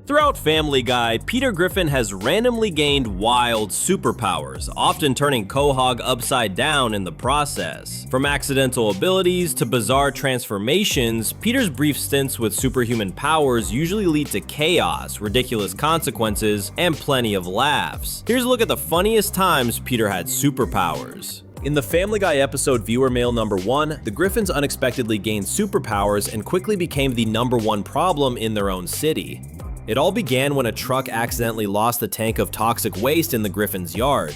Throughout Family Guy, Peter Griffin has randomly gained wild superpowers, often turning Quahog upside down in the process. From accidental abilities to bizarre transformations, Peter's brief stints with superhuman powers usually lead to chaos, ridiculous consequences, and plenty of laughs. Here's a look at the funniest times Peter had superpowers. In the Family Guy episode Viewer Mail number 1, the Griffins unexpectedly gained superpowers and quickly became the #1 problem in their own city. It all began when a truck accidentally lost a tank of toxic waste in the Griffins' yard.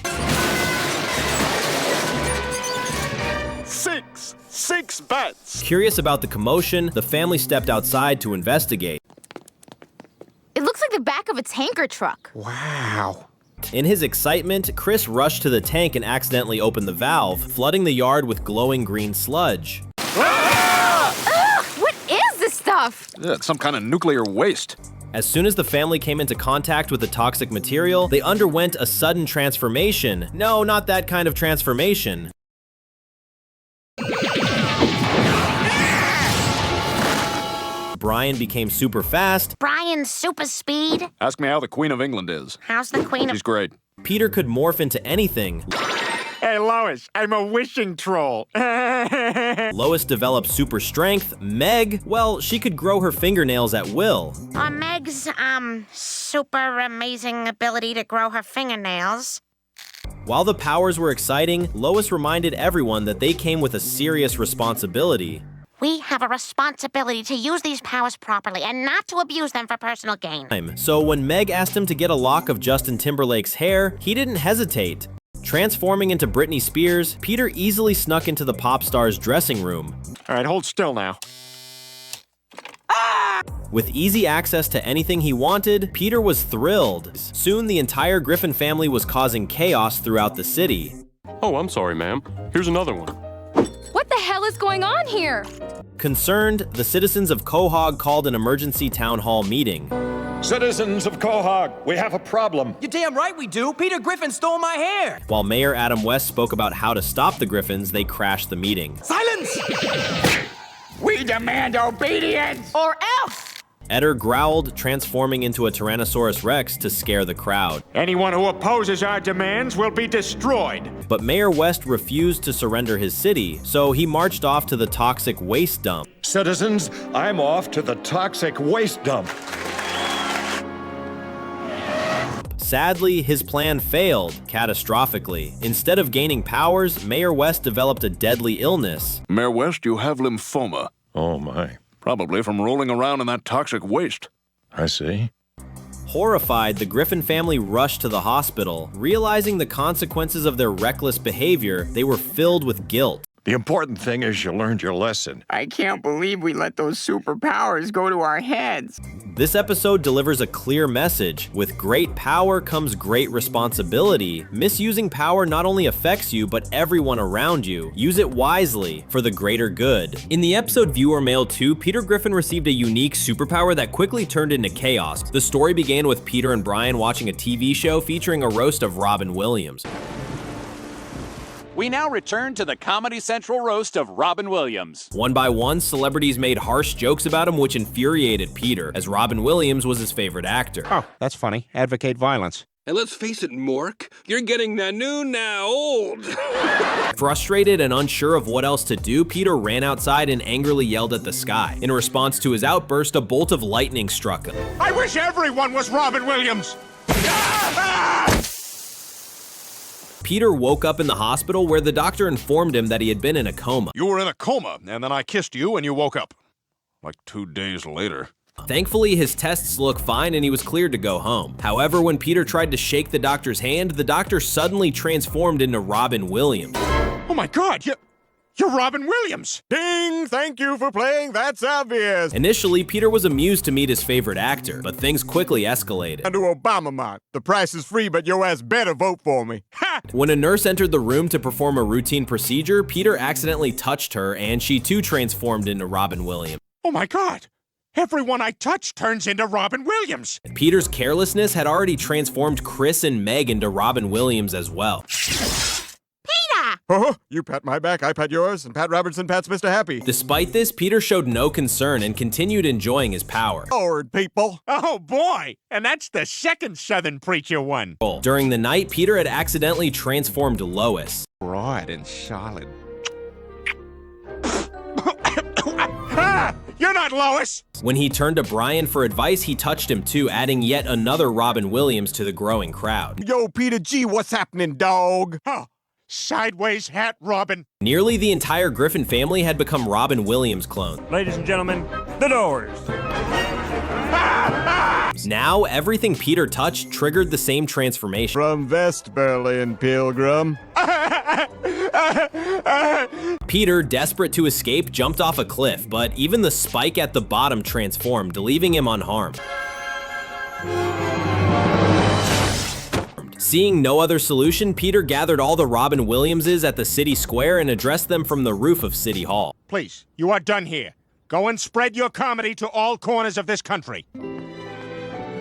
Six bets! Curious about the commotion, the family stepped outside to investigate. It looks like the back of a tanker truck. Wow. In his excitement, Chris rushed to the tank and accidentally opened the valve, flooding the yard with glowing green sludge. Ugh, what is this stuff? Yeah, it's some kind of nuclear waste. As soon as the family came into contact with the toxic material, they underwent a sudden transformation. No, not that kind of transformation. Brian became super fast. Brian's super speed. Ask me how the Queen of England is. How's the Queen of... She's great. Peter could morph into anything. Hey, Lois, I'm a wishing troll. Lois developed super strength. Meg, well, she could grow her fingernails at will. Meg's, super amazing ability to grow her fingernails. While the powers were exciting, Lois reminded everyone that they came with a serious responsibility. We have a responsibility to use these powers properly and not to abuse them for personal gain. So when Meg asked him to get a lock of Justin Timberlake's hair, he didn't hesitate. Transforming into Britney Spears, Peter easily snuck into the pop star's dressing room. All right, hold still now. With easy access to anything he wanted, Peter was thrilled. Soon the entire Griffin family was causing chaos throughout the city. Oh, I'm sorry, ma'am. Here's another one. What the hell is going on here? Concerned, the citizens of Quahog called an emergency town hall meeting. Citizens of Quahog, we have a problem. You're damn right we do. Peter Griffin stole my hair. While Mayor Adam West spoke about how to stop the Griffins, they crashed the meeting. Silence! We demand obedience! Or else! Eder growled, transforming into a Tyrannosaurus Rex to scare the crowd. Anyone who opposes our demands will be destroyed. But Mayor West refused to surrender his city, so he marched off to the toxic waste dump. Citizens, I'm off to the toxic waste dump. Sadly, his plan failed, catastrophically. Instead of gaining powers, Mayor West developed a deadly illness. Mayor West, you have lymphoma. Oh my, Probably from rolling around in that toxic waste. I see. Horrified, the Griffin family rushed to the hospital. Realizing the consequences of their reckless behavior, they were filled with guilt. The important thing is you learned your lesson. I can't believe we let those superpowers go to our heads. This episode delivers a clear message. With great power comes great responsibility. Misusing power not only affects you, but everyone around you. Use it wisely for the greater good. In the episode Viewer Mail 2, Peter Griffin received a unique superpower that quickly turned into chaos. The story began with Peter and Brian watching a TV show featuring a roast of Robin Williams. We now return to the Comedy Central roast of Robin Williams. One by one, celebrities made harsh jokes about him, which infuriated Peter, as Robin Williams was his favorite actor. Oh, that's funny. Advocate violence. And let's face it, Mork, you're getting now old. Frustrated and unsure of what else to do, Peter ran outside and angrily yelled at the sky. In response to his outburst, a bolt of lightning struck him. I wish everyone was Robin Williams. Peter woke up in the hospital where the doctor informed him that he had been in a coma. You were in a coma, and then I kissed you and you woke up. Like 2 days later. Thankfully, his tests looked fine and he was cleared to go home. However, when Peter tried to shake the doctor's hand, the doctor suddenly transformed into Robin Williams. Oh my God, you're Robin Williams. Ding, thank you for playing That's Obvious. Initially, Peter was amused to meet his favorite actor, but things quickly escalated. Under Obama, the price is free, but your ass better vote for me. Ha! When a nurse entered the room to perform a routine procedure, Peter accidentally touched her and she too transformed into Robin Williams. Oh my God. Everyone I touch turns into Robin Williams. Peter's carelessness had already transformed Chris and Meg into Robin Williams as well. Peter! You pat my back, I pat yours, and Pat Robertson pats Mr. Happy. Despite this, Peter showed no concern and continued enjoying his power. Forward, people. Oh, boy! And that's the second Southern Preacher one. During the night, Peter had accidentally transformed Lois. Broad and solid. Ah! You're not Lois! When he turned to Brian for advice, he touched him too, adding yet another Robin Williams to the growing crowd. Yo, Peter G, what's happening, dog? Oh, sideways hat, Robin. Nearly the entire Griffin family had become Robin Williams clones. Ladies and gentlemen, the doors. Now, everything Peter touched triggered the same transformation. From West Berlin, Pilgrim. Peter, desperate to escape, jumped off a cliff, but even the spike at the bottom transformed, leaving him unharmed. Seeing no other solution, Peter gathered all the Robin Williamses at the city square and addressed them from the roof of City Hall. Please, you are done here. Go and spread your comedy to all corners of this country.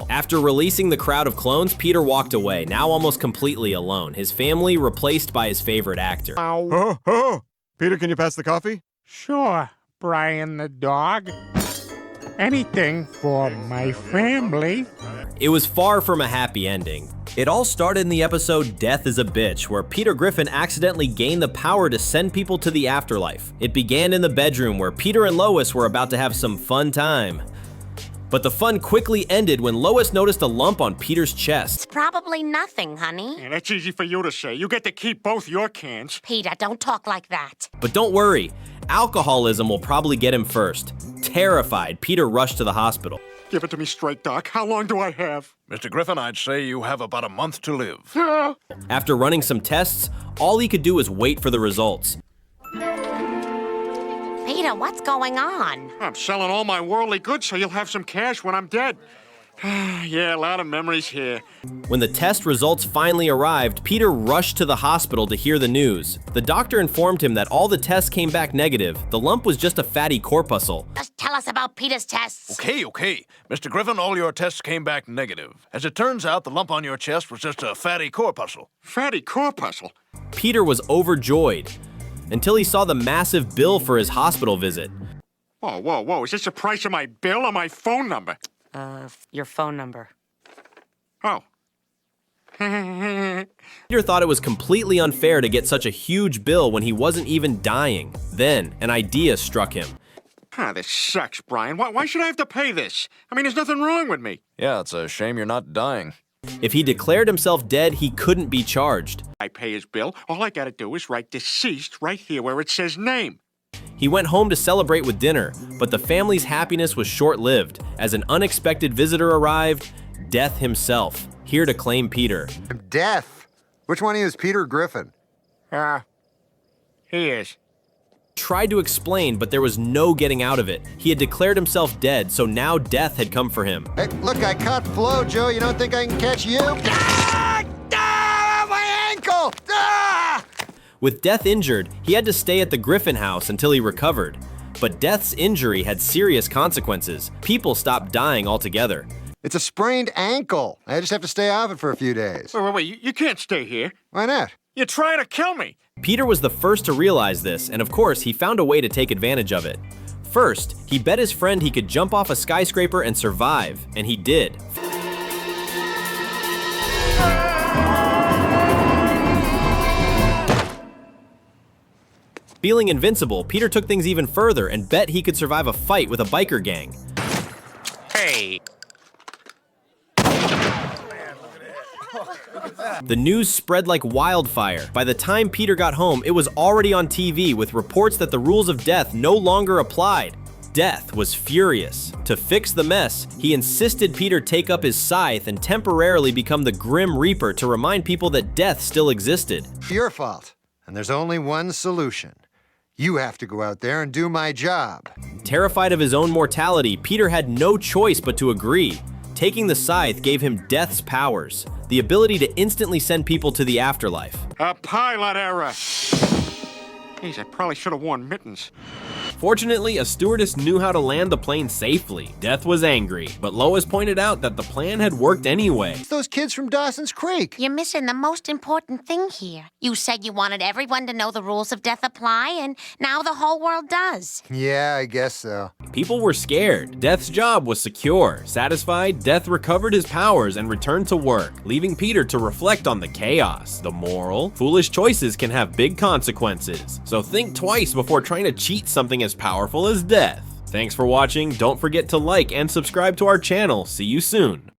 After releasing the crowd of clones, Peter walked away, now almost completely alone, his family replaced by his favorite actor. Peter, can you pass the coffee? Sure, Brian the dog. Anything for my family. It was far from a happy ending. It all started in the episode Death is a Bitch, where Peter Griffin accidentally gained the power to send people to the afterlife. It began in the bedroom where Peter and Lois were about to have some fun time. But the fun quickly ended when Lois noticed a lump on Peter's chest. It's probably nothing, honey. Yeah, that's easy for you to say. You get to keep both your cans. Peter, don't talk like that. But don't worry, alcoholism will probably get him first. Terrified, Peter rushed to the hospital. Give it to me straight, Doc. How long do I have? Mr. Griffin, I'd say you have about a month to live. After running some tests, all he could do was wait for the results. Peter, what's going on? I'm selling all my worldly goods so you'll have some cash when I'm dead. Yeah, a lot of memories here. When the test results finally arrived, Peter rushed to the hospital to hear the news. The doctor informed him that all the tests came back negative. The lump was just a fatty corpuscle. Just tell us about Peter's tests. Okay. Mr. Griffin, all your tests came back negative. As it turns out, the lump on your chest was just a fatty corpuscle. Fatty corpuscle? Peter was overjoyed until he saw the massive bill for his hospital visit. Whoa. Is this the price of my bill or my phone number? Your phone number. Oh. Peter thought it was completely unfair to get such a huge bill when he wasn't even dying. Then, an idea struck him. This sucks, Brian. Why should I have to pay this? I mean, there's nothing wrong with me. Yeah, it's a shame you're not dying. If he declared himself dead, he couldn't be charged. I pay his bill. All I gotta do is write deceased right here where it says name. He went home to celebrate with dinner, but the family's happiness was short-lived. As an unexpected visitor arrived, Death himself, here to claim Peter. Death? Which one of you is Peter Griffin? He is. Tried to explain, but there was no getting out of it. He had declared himself dead, so now Death had come for him. Hey, look, I caught Flo, Joe. You don't think I can catch you? My ankle! With Death injured, he had to stay at the Griffin house until he recovered. But Death's injury had serious consequences. People stopped dying altogether. It's a sprained ankle. I just have to stay off it for a few days. Wait. You can't stay here. Why not? You're trying to kill me. Peter was the first to realize this, and of course, he found a way to take advantage of it. First, he bet his friend he could jump off a skyscraper and survive, and he did. Feeling invincible, Peter took things even further and bet he could survive a fight with a biker gang. Hey. The news spread like wildfire. By the time Peter got home, it was already on TV with reports that the rules of death no longer applied. Death was furious. To fix the mess, he insisted Peter take up his scythe and temporarily become the Grim Reaper to remind people that death still existed. Your fault. And there's only one solution. You have to go out there and do my job. Terrified of his own mortality, Peter had no choice but to agree. Taking the scythe gave him Death's powers, the ability to instantly send people to the afterlife. A pilot error. Geez, I probably should have worn mittens. Fortunately, a stewardess knew how to land the plane safely. Death was angry, but Lois pointed out that the plan had worked anyway. It's those kids from Dawson's Creek. You're missing the most important thing here. You said you wanted everyone to know the rules of death apply, and now the whole world does. Yeah, I guess so. People were scared. Death's job was secure. Satisfied, Death recovered his powers and returned to work, leaving Peter to reflect on the chaos. The moral: foolish choices can have big consequences, so think twice before trying to cheat something as powerful as death. Thanks for watching. Don't forget to like and subscribe to our channel. See you soon.